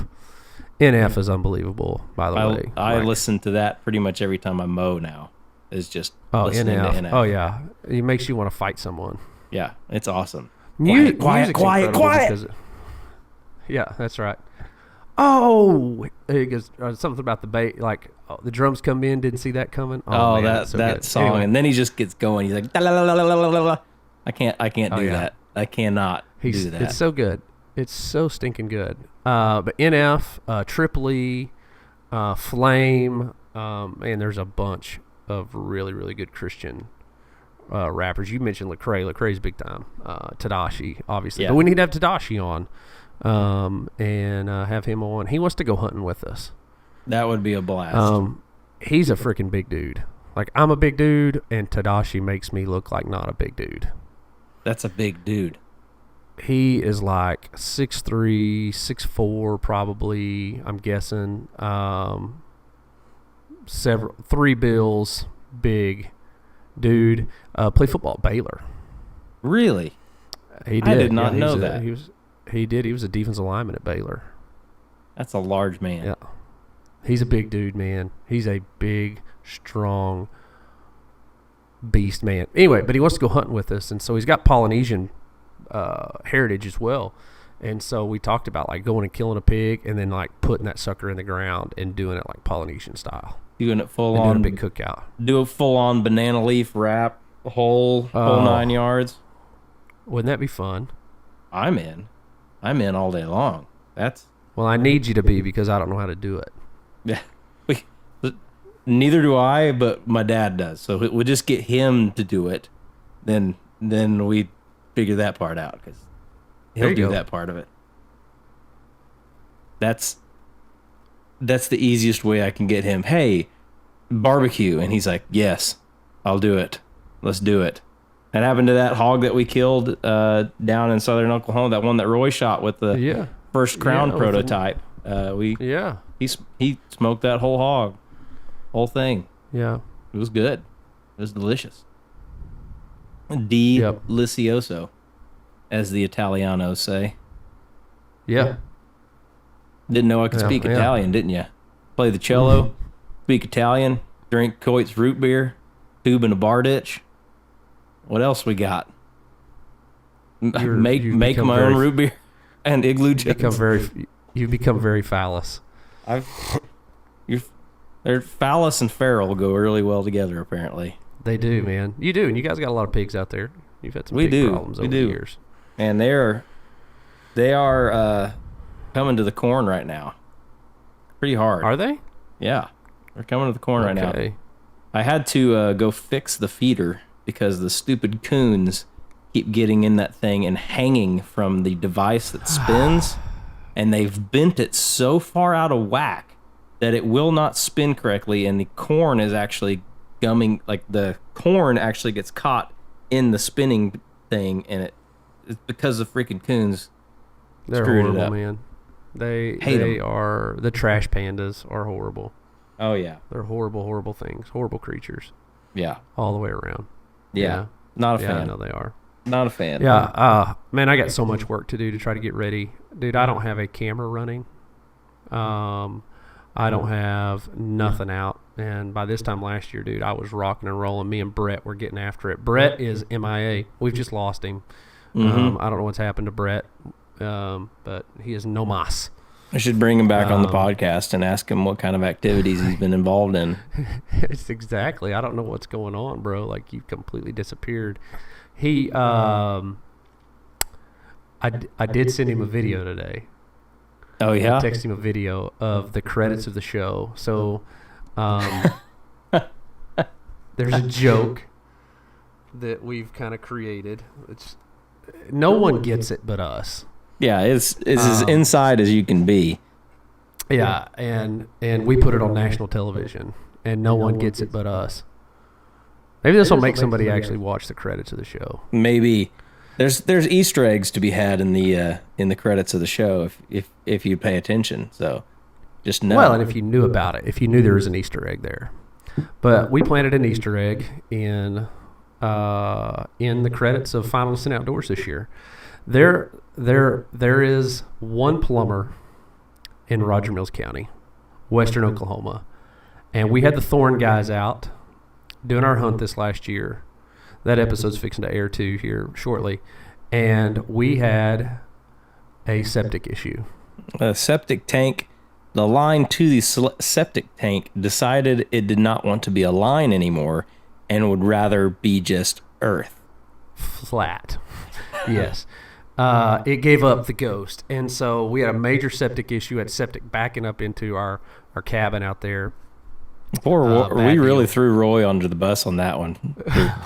NF is unbelievable, by the way. I listen to that pretty much every time I mow now, is just listening to NF. Oh yeah, it makes you want to fight someone. Yeah, it's awesome. Quiet. Yeah, that's right. Oh, it goes, something about the bass, like the drums come in. Didn't see that coming. Oh, man, that song, anyway. And then he just gets going. He's like, I can't do that. I cannot do that. It's so good. It's so stinking good. But NF, Tripoli, Flame, and there's a bunch of really, really good Christian rappers. You mentioned Lecrae. Lecrae's big time. Tadashi, obviously. Yeah. But we need to have Tadashi on. And have him on. He wants to go hunting with us. That would be a blast. He's a freaking big dude. Like, I'm a big dude, and Tadashi makes me look like not a big dude. That's a big dude. He is like 6'3", 6'4", probably, I'm guessing. 3 bills, big dude. Played football at Baylor. Really? He did. I did not know that. He did. He was a defensive lineman at Baylor. That's a large man. Yeah. He's a big dude, man. He's a big, strong beast, man. Anyway, but he wants to go hunting with us, and so he's got Polynesian heritage as well. And so we talked about like going and killing a pig and then like putting that sucker in the ground and doing it like Polynesian style. Doing it full on. Doing a big cookout. Do a full on banana leaf wrap, whole 9 yards. Wouldn't that be fun? I'm in all day long. Well, I need you to be, because I don't know how to do it. Yeah. Neither do I, but my dad does. So we'll just get him to do it. Then we figure that part out, because he'll do that part of it. That's the easiest way I can get him. Hey, barbecue. And he's like, yes, I'll do it. Let's do it. That happened to that hog that we killed down in southern Oklahoma, that one that Roy shot with the first Crown prototype. He He smoked that whole hog, whole thing. Yeah. It was good. It was delicious. Delicioso, as the Italianos say. Yeah. Didn't know I could speak Italian, didn't you? Play the cello, speak Italian, drink Coit's root beer, tube in a bar ditch. What else we got? Make my own root beer and igloo chips. You become very phallus. Phallus and feral go really well together, apparently. They do, man. You do, and you guys got a lot of pigs out there. You've had some pig problems over the years. And they are coming to the corn right now. Pretty hard. Are they? Yeah. They're coming to the corn right now. I had to go fix the feeder because the stupid coons keep getting in that thing and hanging from the device that spins, and they've bent it so far out of whack that it will not spin correctly, and the corn is actually gumming, like the corn actually gets caught in the spinning thing, and it's because the freaking coons screwed it up. Man. They them. are, the trash pandas are horrible. Oh yeah. They're horrible, horrible things, horrible creatures. Yeah. All the way around. Yeah. Not a fan. I know they are. Not a fan. Yeah. Man, I got so much work to do to try to get ready. Dude, I don't have a camera running. I don't have nothing out. And by this time last year, dude, I was rocking and rolling. Me and Brett were getting after it. Brett is MIA. We've just lost him. I don't know what's happened to Brett, but he is no mas. I should bring him back on the podcast and ask him what kind of activities he's been involved in. It's exactly. I don't know what's going on, bro. Like, you completely disappeared. He, I did send him a video today. Oh, yeah? I texted him a video of the credits of the show. So, there's a joke that we've kind of created. No one gets it but us. Yeah, it's as inside as you can be. Yeah, and we put it on national television, and no one gets it but us. Maybe this will make somebody actually watch the credits of the show. Maybe there's Easter eggs to be had in the credits of the show if you pay attention. So just know. Well, and if you knew about it, if you knew there was an Easter egg there, but we planted an Easter egg in the credits of Finalists and Outdoors this year. There is one plumber in Roger Mills County, western Oklahoma, and we had the Thorn guys out doing our hunt this last year. That episode's fixing to air too here shortly, and we had a septic issue. A septic tank. The line to the septic tank decided it did not want to be a line anymore and would rather be just earth. Flat. Yes. It gave up the ghost. And so we had a major septic issue, had septic backing up into our cabin out there. We really threw Roy under the bus on that one,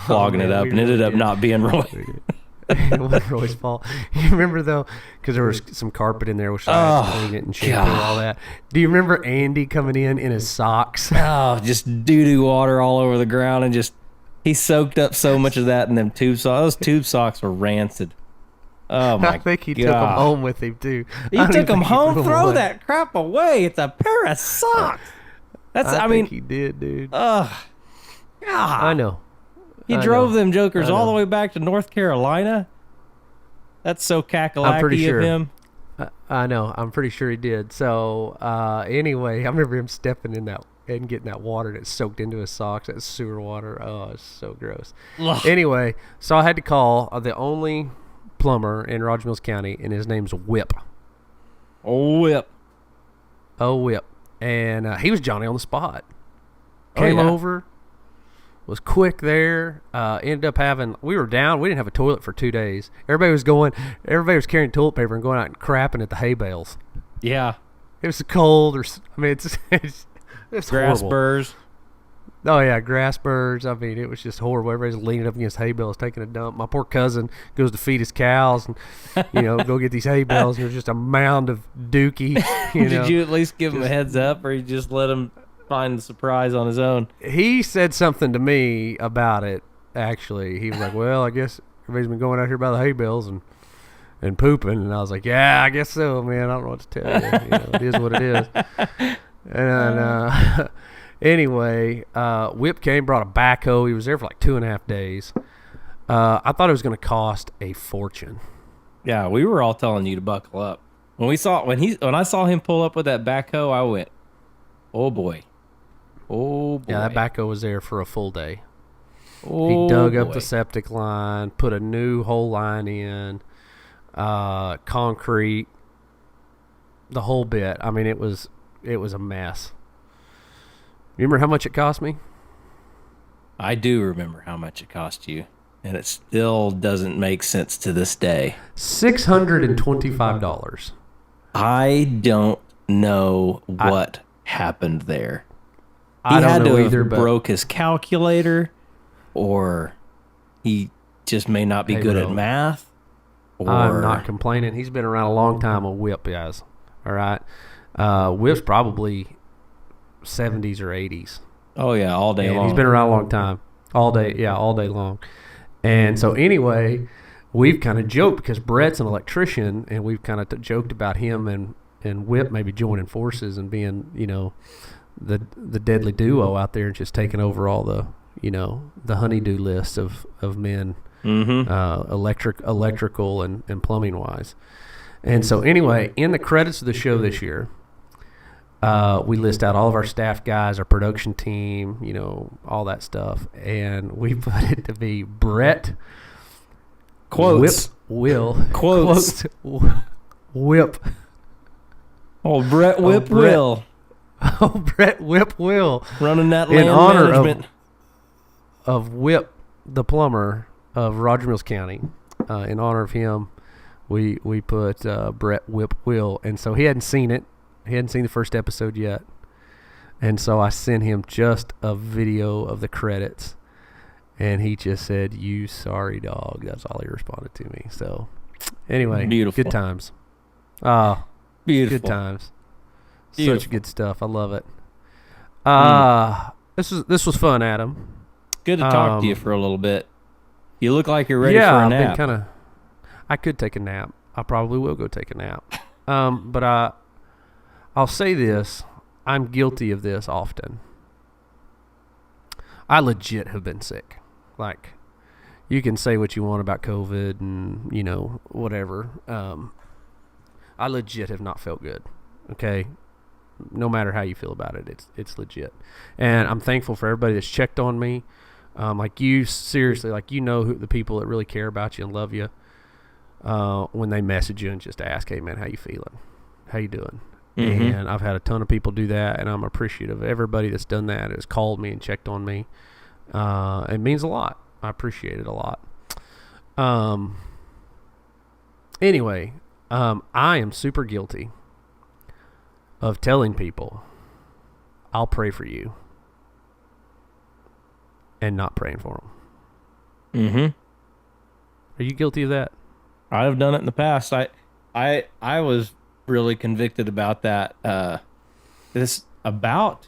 clogging it up, and ended up not being Roy. It wasn't Roy's fault. You remember, though, because there was some carpet in there, which I had to clean it and shampoo and all that. Do you remember Andy coming in his socks? Oh, just doo-doo water all over the ground, and he soaked up so much of that in them tube socks. Those tube socks were rancid. Oh, my God. I think he took them home with him, too. He took them home? Throw that crap away. It's a pair of socks. I think he did, dude. God. I know. He drove them jokers all the way back to North Carolina. That's so cackalacky of him. I know. I'm pretty sure he did. So, anyway, I remember him stepping in that and getting that water that soaked into his socks. That sewer water. Oh, it's so gross. Ugh. Anyway, so I had to call the only plumber in Roger Mills County, and his name's Whip. Oh, Whip. And he was Johnny on the spot. Came over, was quick there. Ended up we were down. We didn't have a toilet for 2 days. Everybody was carrying toilet paper and going out and crapping at the hay bales. Yeah. It was cold. It's grass horrible. burrs. Oh, yeah, grass burrs. I mean, it was just horrible. Everybody's leaning up against hay bales, taking a dump. My poor cousin goes to feed his cows and, go get these hay bales, and there's just a mound of dookie. Did you at least give him a heads up, or you just let him find the surprise on his own? He said something to me about it, actually. He was like, well, I guess everybody's been going out here by the hay bales and pooping. And I was like, yeah, I guess so, man. I don't know what to tell you. It is what it is. And Anyway, Whip came, brought a backhoe. He was there for like 2.5 days. I thought it was going to cost a fortune. Yeah, we were all telling you to buckle up. When I saw him pull up with that backhoe, I went, "Oh boy, oh boy." Yeah, that backhoe was there for a full day. Oh, he dug boy. up the septic line, put a new whole line in, concrete, the whole bit. I mean, it was a mess. You remember how much it cost me? I do remember how much it cost you, and it still doesn't make sense to this day. $625. I don't know what happened there. I don't know either, have but broke his calculator, or he just may not be good at math. Or I'm not complaining. He's been around a long time, a Whip, guys. All right. Whip's probably 70s or 80s. Oh, yeah, all day long. He's been around a long time. All day long. And so anyway, we've kind of joked because Brett's an electrician, and we've kind of joked about him and Whip maybe joining forces and being, the deadly duo out there and just taking over all the, the honeydew list of men, electrical and plumbing wise. And so anyway, in the credits of the show this year, we list out all of our staff guys, our production team, all that stuff. And we put it to be Brett, quotes, Whip, Will, quotes, Whip. Oh, Brett Whip Will. Oh, Brett Whip Will. Running that in land honor management. Of Whip, the plumber of Roger Mills County. In honor of him, we put Brett Whip Will. And so he hadn't seen it. He hadn't seen the first episode yet. And so I sent him just a video of the credits. And he just said, "You sorry dog." That's all he responded to me. So anyway, beautiful. Good times. Beautiful. Good times. Beautiful. Such good stuff. I love it. This was fun, Adam. Good to talk to you for a little bit. You look like you're ready for a nap. I could take a nap. I probably will go take a nap. But I'll say this. I'm guilty of this often. I legit have been sick. Like, you can say what you want about COVID and, whatever. I legit have not felt good. Okay? No matter how you feel about it, it's legit. And I'm thankful for everybody that's checked on me. Like you, seriously, who the people that really care about you and love you, when they message you and just ask, "Hey man, how you feeling? How you doing?" Mm-hmm. And I've had a ton of people do that, and I'm appreciative of everybody that's done that, has called me and checked on me. It means a lot. I appreciate it a lot. Anyway, I am super guilty of telling people, "I'll pray for you," and not praying for them. Mm-hmm. Are you guilty of that? I've done it in the past. I was really convicted about that. About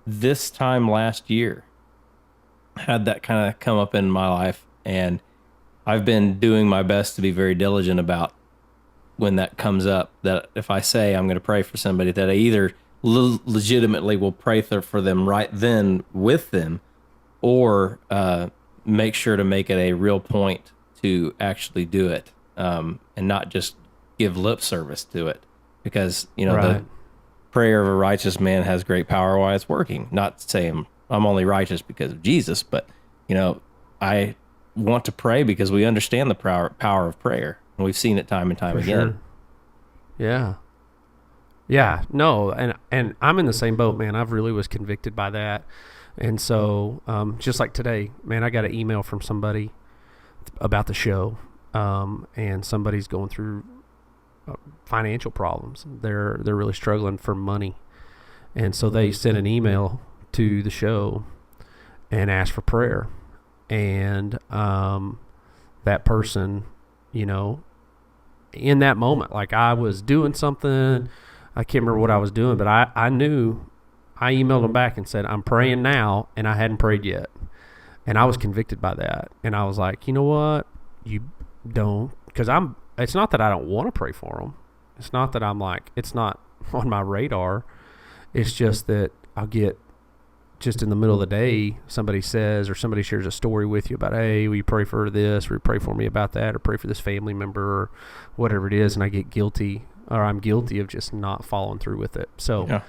this time last year, had that kind of come up in my life, and I've been doing my best to be very diligent about when that comes up, that if I say I'm going to pray for somebody, that I either legitimately will pray for them right then with them, or make sure to make it a real point to actually do it, and not just give lip service to it, because the prayer of a righteous man has great power while it's working. Not saying I'm only righteous because of Jesus, but I want to pray because we understand the power of prayer, and we've seen it time and time again. Sure. Yeah. No, and I'm in the same boat, man. I really was convicted by that. And so, just like today, man, I got an email from somebody about the show, and somebody's going through financial problems. They're really struggling for money, and so they sent an email to the show and asked for prayer. And that person, in that moment, like I was doing something, I can't remember what I was doing, but I knew. I emailed them back and said, "I'm praying now," and I hadn't prayed yet. And I was convicted by that. And I was like, you know what? You don't, because it's not that I don't want to pray for them. It's not that I'm like, it's not on my radar. It's just that I'll get just in the middle of the day, somebody says or somebody shares a story with you about, hey, will you pray for this, or pray for me about that, or pray for this family member, or whatever it is, and I get guilty, or I'm guilty of just not following through with it. So,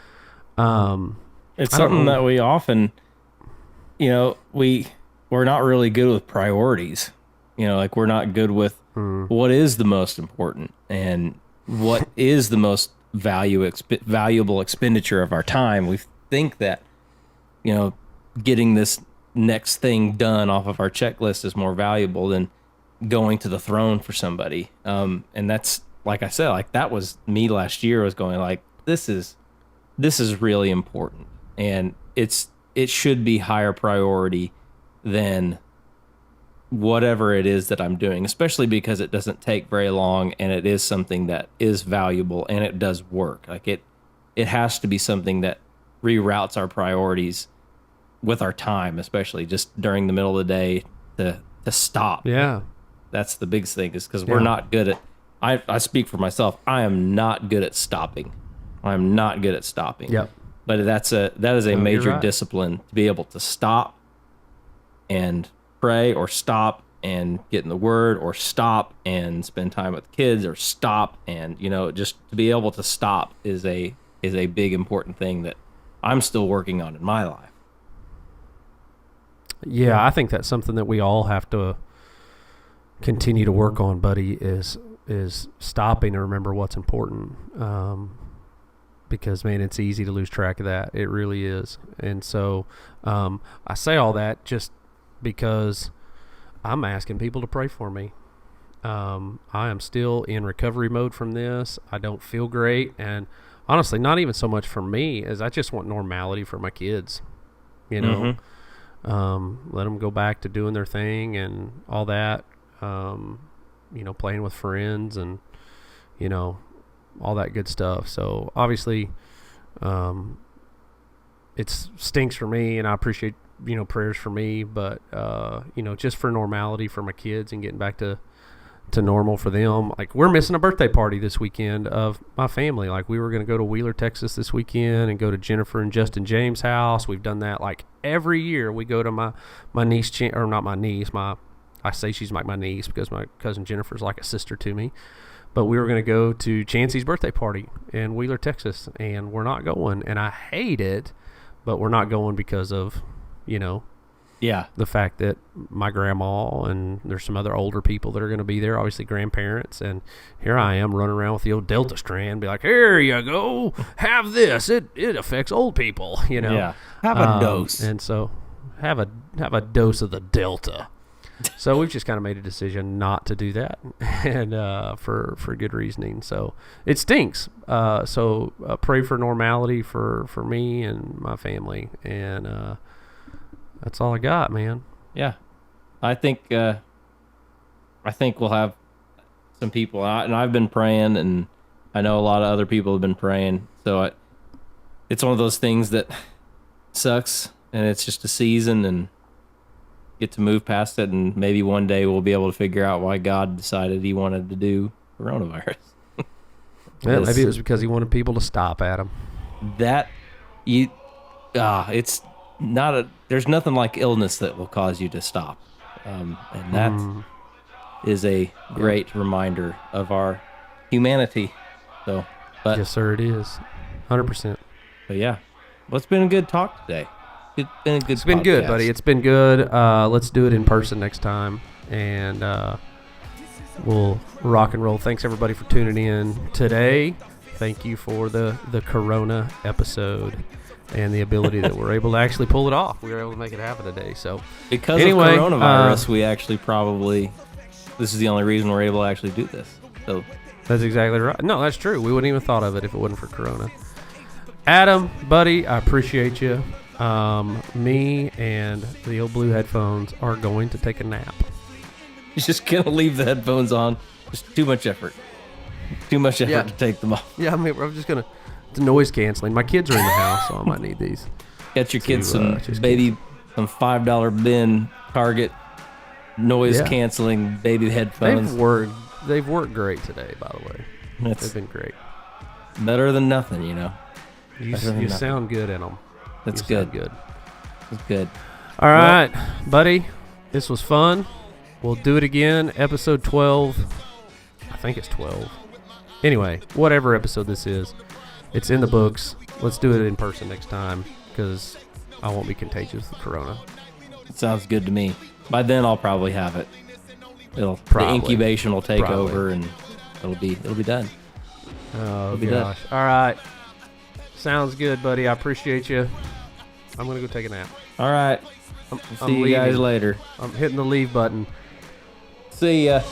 it's something that we often, we're not really good with priorities. Like we're not good with what is the most important and what is the most valuable expenditure of our time. We think that, getting this next thing done off of our checklist is more valuable than going to the throne for somebody. And that's, like I said, like that was me last year, was going like, this is really important. And it should be higher priority than whatever it is that I'm doing, especially because it doesn't take very long and it is something that is valuable and it does work. Like it has to be something that reroutes our priorities with our time, especially just during the middle of the day to stop. Yeah. That's the biggest thing, is because we're not good at, I speak for myself. I am not good at stopping. I'm not good at stopping. Yep. But that is a major discipline, to be able to stop and pray, or stop and get in the Word, or stop and spend time with kids, or stop and, just to be able to stop is a big important thing that I'm still working on in my life. Yeah, I think that's something that we all have to continue to work on, buddy, is stopping to remember what's important. Because, man, it's easy to lose track of that. It really is. And so I say all that just because I'm asking people to pray for me. I am still in recovery mode from this. I don't feel great. And honestly, not even so much for me, as I just want normality for my kids, let them go back to doing their thing and all that, playing with friends and, all that good stuff. So obviously, it stinks for me, and I appreciate, prayers for me, but, just for normality for my kids and getting back to normal for them. Like, we're missing a birthday party this weekend of my family. Like, we were going to go to Wheeler, Texas this weekend and go to Jennifer and Justin James' house. We've done that like every year. We go to my niece, or not my niece, I say she's like my niece because my cousin Jennifer's like a sister to me. But we were going to go to Chancey's birthday party in Wheeler, Texas, and we're not going. And I hate it, but we're not going because of, the fact that my grandma and there's some other older people that are going to be there, obviously grandparents. And here I am running around with the old Delta strand, be like, here you go, have this. It affects old people, Yeah, have a dose. And so have a dose of the Delta. So we've just kind of made a decision not to do that, and for good reasoning. So it stinks. So pray for normality for me and my family, and that's all I got, man. Yeah, I think we'll have some people, and I've been praying, and I know a lot of other people have been praying. So it's one of those things that sucks, and it's just a season, and get to move past it, and maybe one day we'll be able to figure out why God decided he wanted to do coronavirus. Yeah, maybe it was because he wanted people to stop, Adam. It's not there's nothing like illness that will cause you to stop. And that is a great reminder of our humanity. So, but yes, sir, it is. 100%. But yeah, well, it's been a good talk today. It's been good, buddy. It's been good. Let's do it in person next time, and we'll rock and roll. Thanks, everybody, for tuning in today. Thank you for the Corona episode and the ability that we're able to actually pull it off. We were able to make it happen today. So because of coronavirus, we actually this is the only reason we're able to actually do this. So that's exactly right. No, that's true. We wouldn't even thought of it if it wasn't for Corona. Adam, buddy, I appreciate you. Me and the old blue headphones are going to take a nap. You're just going to leave the headphones on. Just too much effort. Too much effort to take them off. Yeah, I'm just going to... It's noise canceling. My kids are in the house, so I might need these. Get your kids some $5 bin Target noise canceling baby headphones. They've worked great today, by the way. They've been great. Better than nothing, You sound good in them. That's good. Good. It's good. All right, buddy. This was fun. We'll do it again. Episode 12. I think it's 12. Anyway, whatever episode this is, it's in the books. Let's do it in person next time because I won't be contagious with Corona. It sounds good to me. By then, I'll probably have it. The incubation will take over, and it'll be done. Oh gosh! All right, sounds good, buddy. I appreciate you. I'm gonna go take a nap. All right. See you guys later. I'm hitting the leave button. See ya.